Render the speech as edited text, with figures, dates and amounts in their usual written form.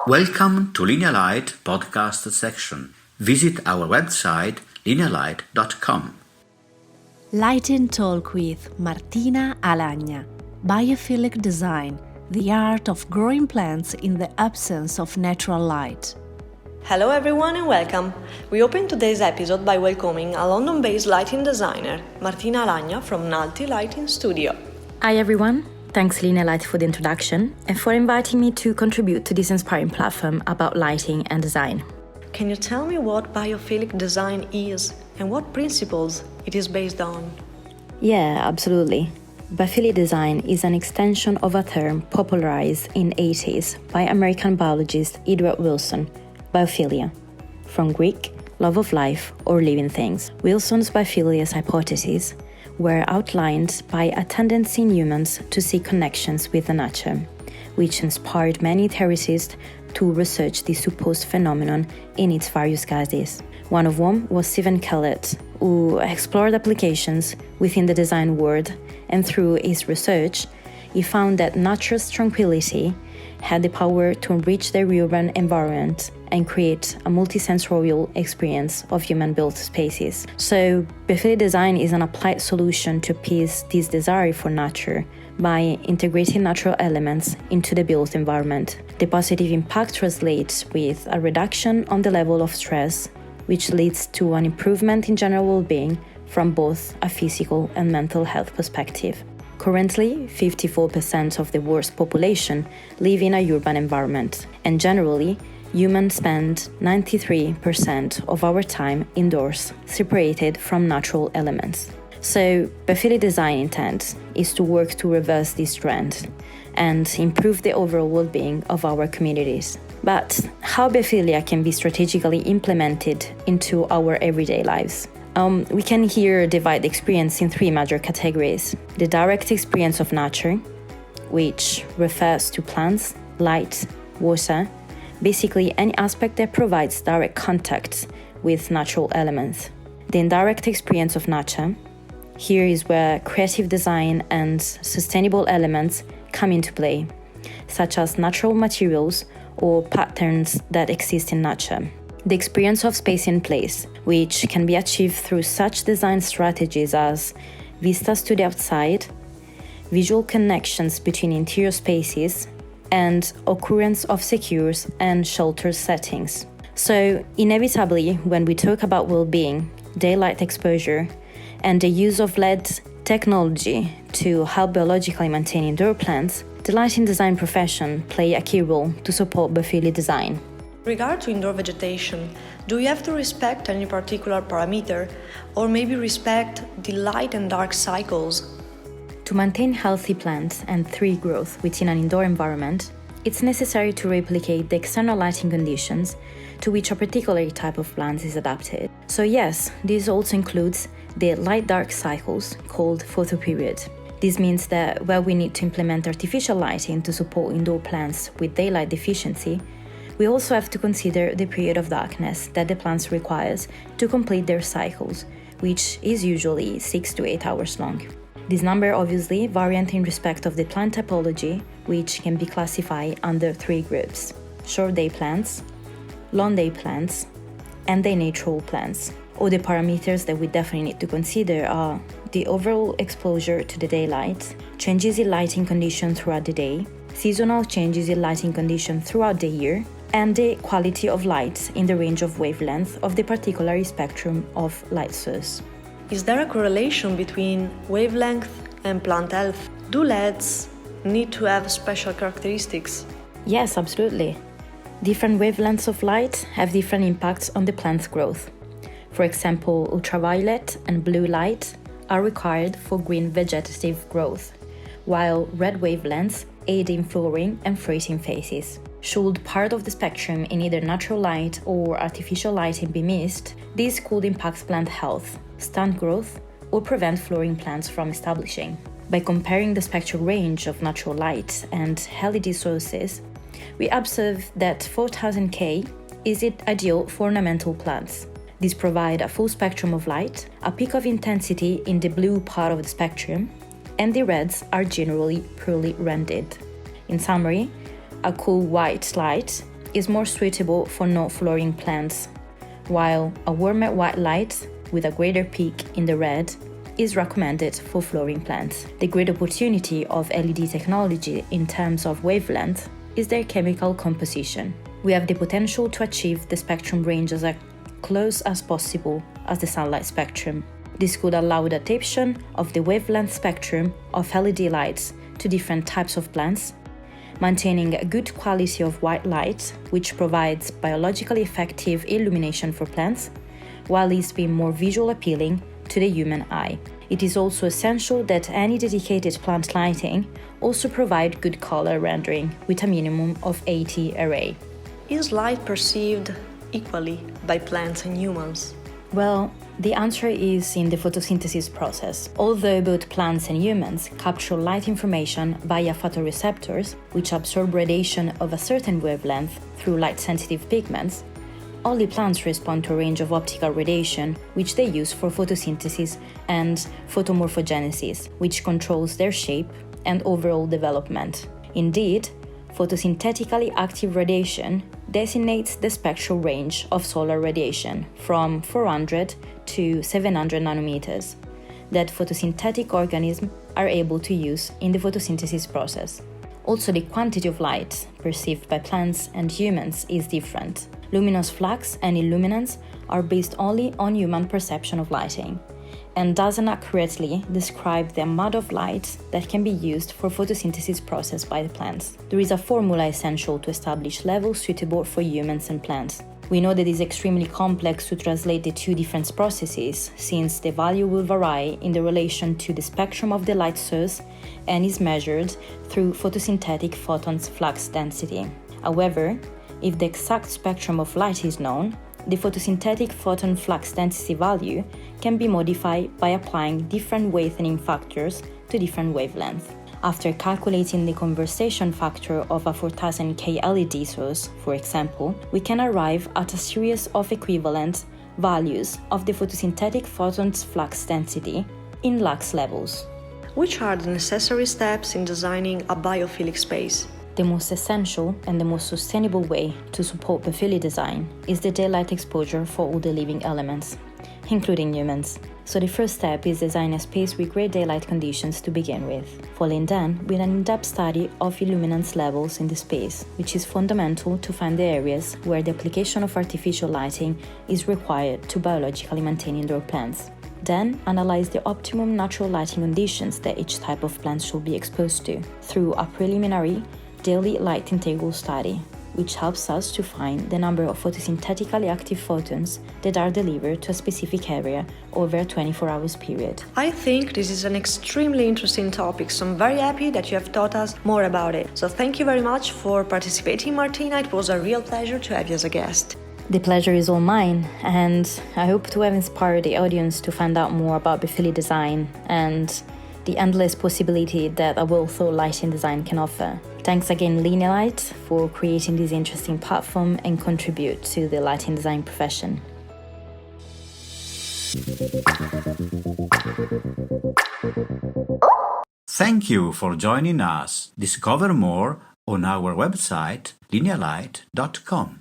Welcome to Linea Light podcast section. Visit our website linealight.com. Lighting Talk with Martina Alagna. Biophilic Design, the art of growing plants in the absence of natural light. Hello everyone and welcome! We open today's episode by welcoming a London-based lighting designer, Martina Alagna from Nulty Lighting Studio. Hi everyone! Thanks Linea Light for the introduction and for inviting me to contribute to this inspiring platform about lighting and design. Can you tell me what biophilic design is and what principles it is based on? Yeah, absolutely. Biophilic design is an extension of a term popularized in the 80s by American biologist Edward Wilson, biophilia, from Greek, love of life or living things. Wilson's biophilia's hypotheses were outlined by a tendency in humans to seek connections with the nature, which inspired many theorists to research this supposed phenomenon in its various guises. One of whom was Stephen Kellett, who explored applications within the design world, and through his research, he found that nature's tranquility had the power to enrich the urban environment and create a multisensorial experience of human-built spaces. So, biophilic design is an applied solution to appease this desire for nature by integrating natural elements into the built environment. The positive impact translates with a reduction on the level of stress, which leads to an improvement in general well-being from both a physical and mental health perspective. Currently, 54% of the world's population live in a urban environment, and generally, humans spend 93% of our time indoors, separated from natural elements. So, biophilic design intent is to work to reverse this trend and improve the overall well-being of our communities. But how biophilia can be strategically implemented into our everyday lives? We can here divide the experience in three major categories. The direct experience of nature, which refers to plants, light, water, basically any aspect that provides direct contact with natural elements. The indirect experience of nature, here is where creative design and sustainable elements come into play, such as natural materials or patterns that exist in nature. The experience of space and place, which can be achieved through such design strategies as vistas to the outside, visual connections between interior spaces, and occurrence of secure and sheltered settings. So, inevitably, when we talk about well-being, daylight exposure, and the use of LED technology to help biologically maintain indoor plants, the lighting design profession play a key role to support biophilic design. Regard to indoor vegetation, do you have to respect any particular parameter or maybe respect the light and dark cycles? To maintain healthy plants and tree growth within an indoor environment, it's necessary to replicate the external lighting conditions to which a particular type of plant is adapted. So yes, this also includes the light-dark cycles called photoperiod. This means that where we need to implement artificial lighting to support indoor plants with daylight deficiency, we also have to consider the period of darkness that the plants requires to complete their cycles, which is usually 6 to 8 hours long. This number obviously varies in respect of the plant typology, which can be classified under three groups: short day plants, long day plants, and day natural plants. Other parameters that we definitely need to consider are the overall exposure to the daylight, changes in lighting conditions throughout the day, seasonal changes in lighting conditions throughout the year, and the quality of light in the range of wavelength of the particular spectrum of light source. Is there a correlation between wavelength and plant health? Do LEDs need to have special characteristics? Yes, absolutely. Different wavelengths of light have different impacts on the plant's growth. For example, ultraviolet and blue light are required for green vegetative growth, while red wavelengths aid in flowering and fruiting phases. Should part of the spectrum in either natural light or artificial lighting be missed, this could impact plant health, stunt growth, or prevent flowering plants from establishing. By comparing the spectral range of natural light and LED sources, we observe that 4000 K is ideal for ornamental plants. These provide a full spectrum of light, a peak of intensity in the blue part of the spectrum, and the reds are generally poorly rendered. In summary, a cool white light is more suitable for no-flowering plants, while a warmer white light with a greater peak in the red is recommended for flowering plants. The great opportunity of LED technology in terms of wavelength is their chemical composition. We have the potential to achieve the spectrum range as close as possible as the sunlight spectrum. This could allow adaptation of the wavelength spectrum of LED lights to different types of plants, maintaining a good quality of white light, which provides biologically effective illumination for plants, while it's being more visually appealing to the human eye. It is also essential that any dedicated plant lighting also provide good color rendering with a minimum of 80 array. Is light perceived equally by plants and humans? Well, the answer is in the photosynthesis process. Although both plants and humans capture light information via photoreceptors, which absorb radiation of a certain wavelength through light-sensitive pigments, only plants respond to a range of optical radiation, which they use for photosynthesis and photomorphogenesis, which controls their shape and overall development. Indeed, photosynthetically active radiation designates the spectral range of solar radiation from 400 to 700 nanometers that photosynthetic organisms are able to use in the photosynthesis process. Also, the quantity of light perceived by plants and humans is different. Luminous flux and illuminance are based only on human perception of lighting, and doesn't accurately describe the amount of light that can be used for photosynthesis process by the plants. There is a formula essential to establish levels suitable for humans and plants. We know that it is extremely complex to translate the two different processes, since the value will vary in the relation to the spectrum of the light source and is measured through photosynthetic photons flux density. However, if the exact spectrum of light is known, the photosynthetic photon flux density value can be modified by applying different weighting factors to different wavelengths. After calculating the conversion factor of a 4000 K LED source, for example, we can arrive at a series of equivalent values of the photosynthetic photons flux density in lux levels. Which are the necessary steps in designing a biophilic space? The most essential and the most sustainable way to support biophilic design is the daylight exposure for all the living elements, including humans. So the first step is design a space with great daylight conditions to begin with, following then with an in-depth study of illuminance levels in the space, which is fundamental to find the areas where the application of artificial lighting is required to biologically maintain indoor plants. Then analyze the optimum natural lighting conditions that each type of plant should be exposed to through a preliminary daily light integral study, which helps us to find the number of photosynthetically active photons that are delivered to a specific area over a 24 hours period. I think this is an extremely interesting topic, so I'm very happy that you have taught us more about it. So thank you very much for participating, Martina. It was a real pleasure to have you as a guest. The pleasure is all mine, and I hope to have inspired the audience to find out more about biophilic design and the endless possibility that a well-thought lighting design can offer. Thanks again, Linea Light, for creating this interesting platform and contribute to the lighting design profession. Thank you for joining us. Discover more on our website linealight.com.